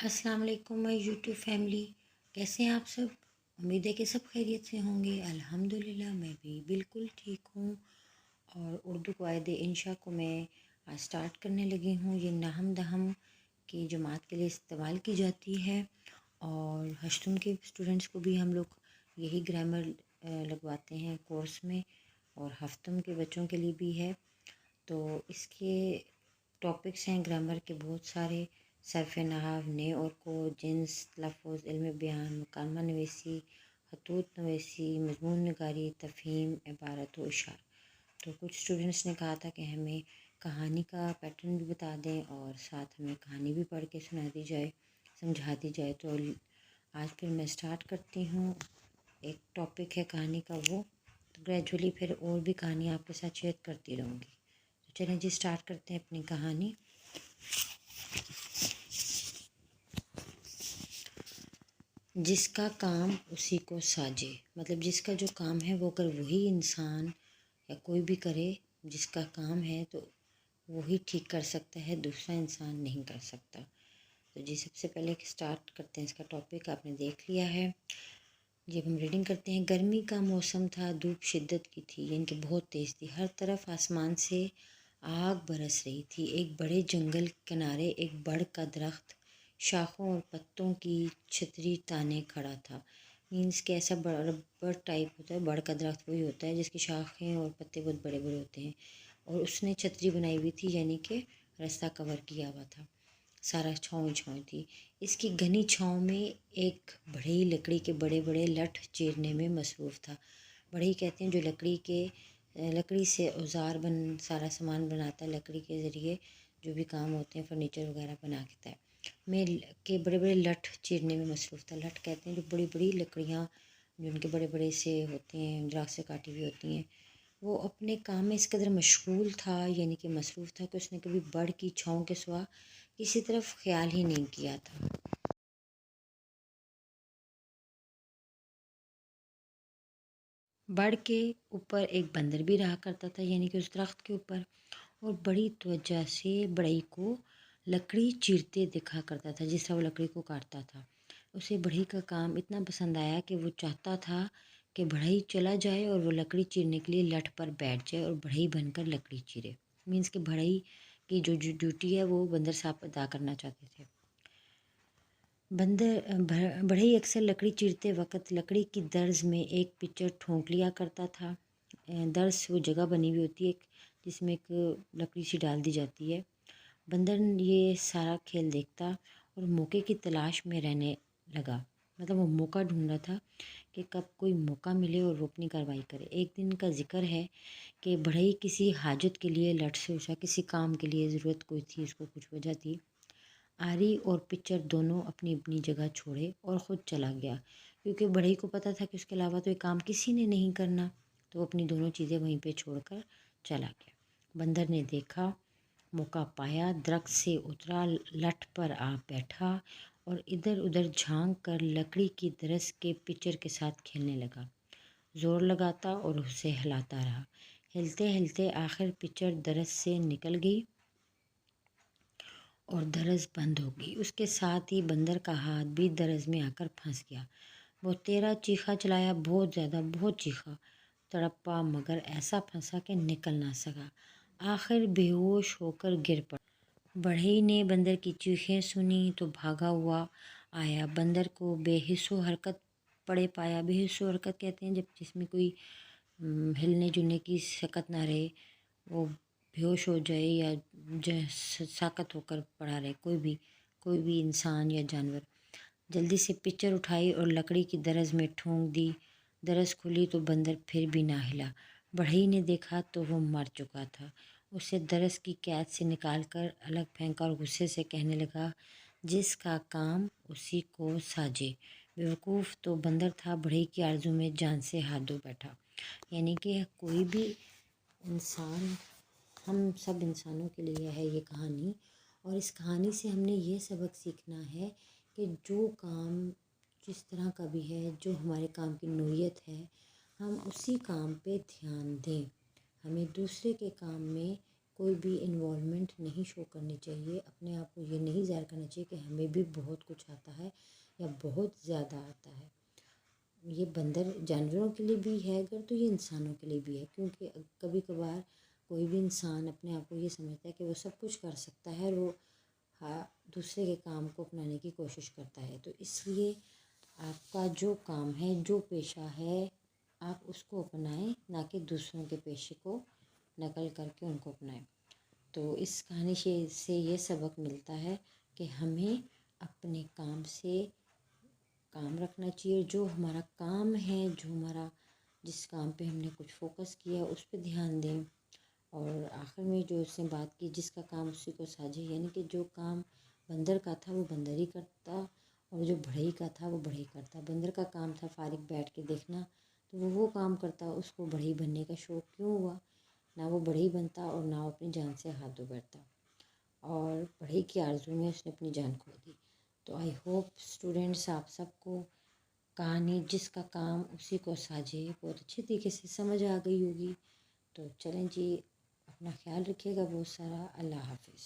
अस्सलाम वालेकुम my YouTube family. कैसे हैं आप सब? उम्मीद है कि सब खैरियत से होंगे। अल्हम्दुलिल्लाह मैं भी बिल्कुल ठीक हूँ। और उर्दू क़वाइद इंशा को मैं आज स्टार्ट करने लगी हूँ। ये नहम दहम की जमात के लिए इस्तेमाल की जाती है और हश्तम के स्टूडेंट्स को भी हम लोग यही ग्रामर लगवाते हैं कोर्स में, और हफ्तम के बच्चों के लिए भी है। तो इसके टॉपिक्स हैं ग्रामर के बहुत सारे: सर्फ़ नहव, ने और को, जिन्स, लफ्ज़, इल्म बयान, मुकालमा नवीसी, खतूत नवीसी, मज़मून नगारी, तफ़हीम, इबारत व इशार। तो कुछ स्टूडेंट्स ने कहा था कि हमें कहानी का पैटर्न भी बता दें और साथ हमें कहानी भी पढ़ के सुना दी जाए, समझा दी जाए। तो आज फिर मैं स्टार्ट करती हूँ। एक टॉपिक है कहानी का, वो तो ग्रेजुअली फिर और भी कहानी आपके साथ शेयर करती रहूँगी। तो चलें जी, स्टार्ट करते हैं अपनी कहानी। जिसका काम उसी को साजे, मतलब जिसका जो काम है वो अगर वही इंसान या कोई भी करे, जिसका काम है तो वही ठीक कर सकता है, दूसरा इंसान नहीं कर सकता। तो जी सबसे पहले स्टार्ट करते हैं। इसका टॉपिक आपने देख लिया है। जब हम रीडिंग करते हैं, गर्मी का मौसम था, धूप शिद्दत की थी, यानी कि बहुत तेज़ थी। हर तरफ आसमान से आग बरस रही थी। एक बड़े जंगल के किनारे एक बड़ का दरख्त शाखों और पत्तों की छतरी ताने खड़ा था। मीन्स के ऐसा बड़ टाइप होता है, बड़ का दरख्त वही होता है जिसकी शाखें और पत्ते बहुत बड़े बड़े होते हैं, और उसने छतरी बनाई हुई थी, यानी कि रास्ता कवर किया हुआ था, सारा छाँव ही छाँव थी। इसकी घनी छाँव में एक बढ़ई लकड़ी के बड़े बड़े लठ चीरने में मसरूफ़ था। बढ़ई कहते हैं जो लकड़ी से औजार सारा सामान बनाता है, लकड़ी के ज़रिए जो भी काम होते हैं, फर्नीचर वगैरह बनाता है। के बड़े बड़े लठ चीरने में मसरूफ़ था। लठ कहते हैं जो बड़ी बड़ी लकड़ियाँ जो उनके बड़े बड़े से होते हैं, दरख्त से काटी हुई होती हैं। वो अपने काम में इस कदर मशगूल था, यानी कि मसरूफ़ था, कि उसने कभी बड़ की छाँव के सिवा किसी तरफ ख्याल ही नहीं किया था। बड़ के ऊपर एक बंदर भी रहा करता था, यानी कि उस दरख्त के ऊपर, और बड़ी तवज्जो से बढ़ई को लकड़ी चीरते देखा करता था, जिस तरह वो लकड़ी को काटता था। उसे बढ़ई का काम इतना पसंद आया कि वो चाहता था कि बढ़ई चला जाए और वो लकड़ी चीरने के लिए लठ पर बैठ जाए और बढ़ई बनकर लकड़ी चीरे। मीन्स कि बढ़ई की जो ड्यूटी है वो बंदर साहब अदा करना चाहते थे। बढ़ई अक्सर लकड़ी चीरते वक्त लकड़ी की दर्ज में एक पिक्चर ठोंक लिया करता था। दर्ज वो जगह बनी हुई होती है जिसमें एक लकड़ी सी डाल दी जाती है। बंदर ये सारा खेल देखता और मौके की तलाश में रहने लगा, मतलब वो मौका ढूंढ रहा था कि कब कोई मौका मिले और वो अपनी कार्रवाई करे। एक दिन का जिक्र है कि बढ़ई किसी हाजत के लिए लठ से उठा, किसी काम के लिए ज़रूरत कोई थी, उसको कुछ वजह थी। आरी और पिक्चर दोनों अपनी अपनी जगह छोड़े और ख़ुद चला गया, क्योंकि बढ़ई को पता था कि उसके अलावा तो ये काम किसी ने नहीं करना, तो वो अपनी दोनों चीज़ें वहीं पे छोड़कर चला गया। बंदर ने देखा, मौका पाया, दरख्त से उतरा, लठ पर आ बैठा और इधर उधर झांक कर लकड़ी की दरस के पिक्चर के साथ खेलने लगा। ज़ोर लगाता और उसे हिलाता रहा। हिलते हिलते आखिर पिक्चर दरस से निकल गई और दरज बंद हो गई। उसके साथ ही बंदर का हाथ भी दरज में आकर फंस गया। वो तेरा चीखा चलाया, बहुत ज़्यादा, बहुत चीखा, तड़पा, मगर ऐसा फंसा कि निकल ना सका। आखिर बेहोश होकर गिर पड़ा। बढ़ई ने बंदर की चीखें सुनी तो भागा हुआ आया। बंदर को बेहिस्सो हरकत पड़े पाया। बेहिस्सो हरकत कहते हैं जब जिसमें कोई हिलने जुलने की सकत ना रहे, वो बेहोश हो जाए या साकत होकर पड़ा रहे, कोई भी इंसान या जानवर। जल्दी से पिक्चर उठाई और लकड़ी की दरज में ठोंक दी। दरज खुली तो बंदर फिर भी ना हिला। बढ़ई ने देखा तो वो मर चुका था। उसे दरज की कैद से निकाल कर अलग फेंका और गुस्से से कहने लगा, जिसका काम उसी को साजे। बेवकूफ़ तो बंदर था, बढ़ई की आरज़ू में जान से हाथ धो बैठा। यानी कि कोई भी इंसान, हम सब इंसानों के लिए है ये कहानी, और इस कहानी से हमने ये सबक सीखना है कि जो काम जिस तरह का भी है, जो हमारे काम की नोयत है, हम उसी काम पे ध्यान दें। हमें दूसरे के काम में کوئی بھی انوالومنٹ نہیں شو کرنی چاہیے، اپنے آپ کو یہ نہیں ظاہر کرنا چاہیے کہ ہمیں بھی بہت کچھ آتا ہے یا بہت زیادہ آتا ہے۔ یہ بندر جانوروں کے لیے بھی ہے اگر تو یہ انسانوں کے لیے بھی ہے، کیونکہ کبھی کبھار کوئی بھی انسان اپنے آپ کو یہ سمجھتا ہے کہ وہ سب کچھ کر سکتا ہے اور وہ دوسرے کے کام کو اپنانے کی کوشش کرتا ہے۔ تو اس لیے آپ کا جو کام ہے، جو پیشہ ہے، آپ اس کو اپنائیں، نہ کہ دوسروں کے پیشے کو نقل کر کے ان کو اپنائیں۔ تو اس کہانی سے یہ سبق ملتا ہے کہ ہمیں اپنے کام سے کام رکھنا چاہیے، جو ہمارا کام ہے، جو ہمارا جس کام پہ ہم نے کچھ فوکس کیا اس پہ دھیان دیں۔ اور آخر میں جو اس نے بات کی، جس کا کام اسی کو ساجے، یعنی کہ جو کام بندر کا تھا وہ بندر ہی کرتا اور جو بڑھئی کا تھا وہ بڑھئی کرتا۔ بندر کا کام تھا فارغ بیٹھ کے دیکھنا، تو وہ کام کرتا، اس کو بڑھئی بننے کا شوق کیوں ہوا؟ نہ وہ بڑھئی بنتا اور نہ وہ اپنی جان سے ہاتھ دھو بیٹھتا، اور بڑھئی کی آرزو میں اس نے اپنی جان کھو دی۔ تو آئی ہوپ اسٹوڈینٹس آپ سب کو کہانی جس کا کام اسی کو ساجے بہت اچھی طریقے سے سمجھ آ گئی ہوگی۔ تو چلیں جی، اپنا خیال رکھیے گا بہت سارا۔ اللہ حافظ۔